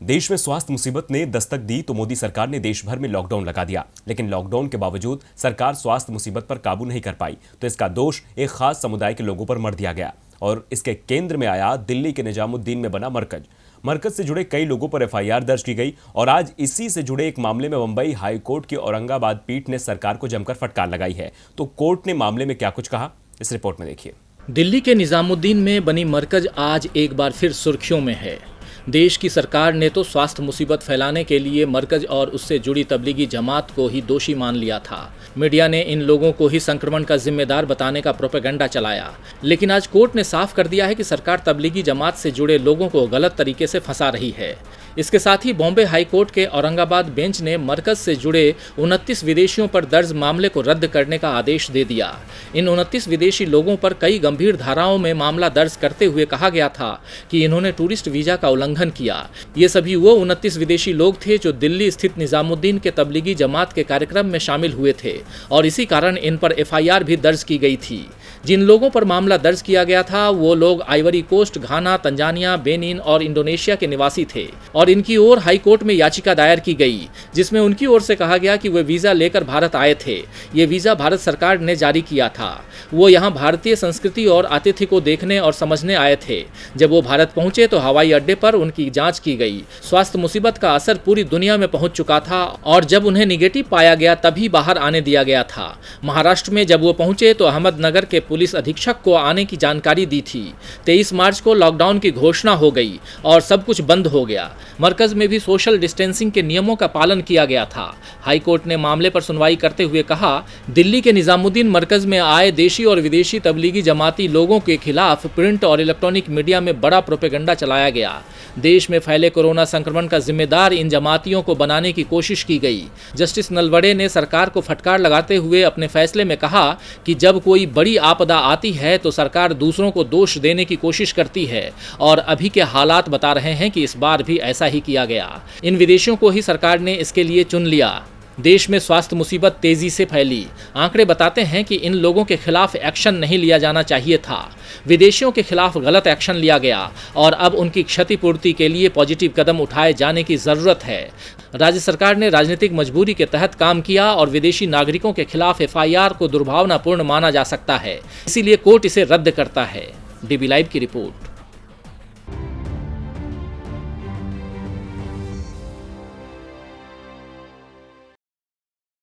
देश में स्वास्थ्य मुसीबत ने दस्तक दी तो मोदी सरकार ने देश भर में लॉकडाउन लगा दिया। लेकिन लॉकडाउन के बावजूद सरकार स्वास्थ्य मुसीबत पर काबू नहीं कर पाई, तो इसका दोष एक खास समुदाय के लोगों पर मढ़ दिया गया और इसके केंद्र में आया दिल्ली के निजामुद्दीन में बना मरकज से जुड़े कई लोगों पर एफआईआर दर्ज की गई और आज इसी से जुड़े एक मामले में मुंबई हाई कोर्ट की औरंगाबाद पीठ ने सरकार को जमकर फटकार लगाई है। तो कोर्ट ने मामले में क्या कुछ कहा, इस रिपोर्ट में देखिए। दिल्ली के निजामुद्दीन में बनी मरकज आज एक बार फिर सुर्खियों में है। देश की सरकार ने तो स्वास्थ्य मुसीबत फैलाने के लिए मरकज और उससे जुड़ी तबलीगी जमात को ही दोषी मान लिया था। मीडिया ने इन लोगों को ही संक्रमण का जिम्मेदार बताने का प्रोपेगेंडा चलाया। लेकिन आज कोर्ट ने साफ कर दिया है कि सरकार तबलीगी जमात से जुड़े लोगों को गलत तरीके से फंसा रही है। इसके साथ ही बॉम्बे हाई कोर्ट के औरंगाबाद बेंच ने मरकज से जुड़े 29 विदेशियों पर दर्ज मामले को रद्द करने का आदेश दे दिया। इन 29 विदेशी लोगों पर कई गंभीर धाराओं में मामला दर्ज करते हुए कहा गया था कि इन्होंने टूरिस्ट वीजा का उल्लंघन किया। ये सभी वो 29 विदेशी लोग थे जो दिल्ली स्थित निजामुद्दीन के तबलीगी जमात के कार्यक्रम में शामिल हुए थे और इसी कारण इन पर एफआईआर भी दर्ज की गई थी। जिन लोगों पर मामला दर्ज किया गया था वो लोग आइवरी कोस्ट, घाना, तंजानिया, बेनिन और इंडोनेशिया के निवासी थे और इनकी ओर हाई कोर्ट में याचिका दायर की गई, जिसमें उनकी ओर से कहा गया कि वे वीजा लेकर भारत आए थे। ये वीजा भारत सरकार ने जारी किया था। वो यहाँ भारतीय संस्कृति और आतिथ्य को देखने और समझने आए थे। जब वो भारत पहुंचे तो हवाई अड्डे पर उनकी जांच की गई। स्वास्थ्य मुसीबत का असर पूरी दुनिया में पहुंच चुका था और जब उन्हें निगेटिव पाया गया तभी बाहर आने दिया गया था। महाराष्ट्र में जब वो पहुंचे तो अहमदनगर के पुलिस अधीक्षक को आने की जानकारी दी थी। 23 मार्च को लॉकडाउन की घोषणा हो गई और सब कुछ बंद हो गया। मरकज में भी सोशल डिस्टेंसिंग के नियमों का पालन किया गया था। हाई कोर्ट ने मामले पर सुनवाई करते हुए कहा, दिल्ली के निजामुद्दीन मरकज में आए देशी और विदेशी तबलीगी जमाती लोगों के खिलाफ प्रिंट और इलेक्ट्रॉनिक मीडिया में बड़ा प्रोपेगेंडा चलाया गया। देश में फैले कोरोना संक्रमण का जिम्मेदार इन जमातियों को बनाने की कोशिश की गई। जस्टिस नलवड़े ने सरकार को फटकार लगाते हुए अपने फैसले में कहा कि जब कोई बड़ी आपदा आती है तो सरकार दूसरों को दोष देने की कोशिश करती है और अभी के हालात बता रहे हैं कि इस बार भी ऐसा ही किया गया। इन विदेशियों को ही सरकार ने इसके लिए चुन लिया। देश में स्वास्थ्य मुसीबत तेजी से फैली। आंकड़े बताते हैं कि इन लोगों के खिलाफ एक्शन नहीं लिया जाना चाहिए था। विदेशियों के खिलाफ गलत एक्शन लिया गया और अब उनकी क्षतिपूर्ति के लिए पॉजिटिव कदम उठाए जाने की जरूरत है। राज्य सरकार ने राजनीतिक मजबूरी के तहत काम किया और विदेशी नागरिकों के खिलाफ एफआईआर को दुर्भावनापूर्ण माना जा सकता है, इसीलिए कोर्ट इसे रद्द करता है। डीबी लाइव की रिपोर्ट।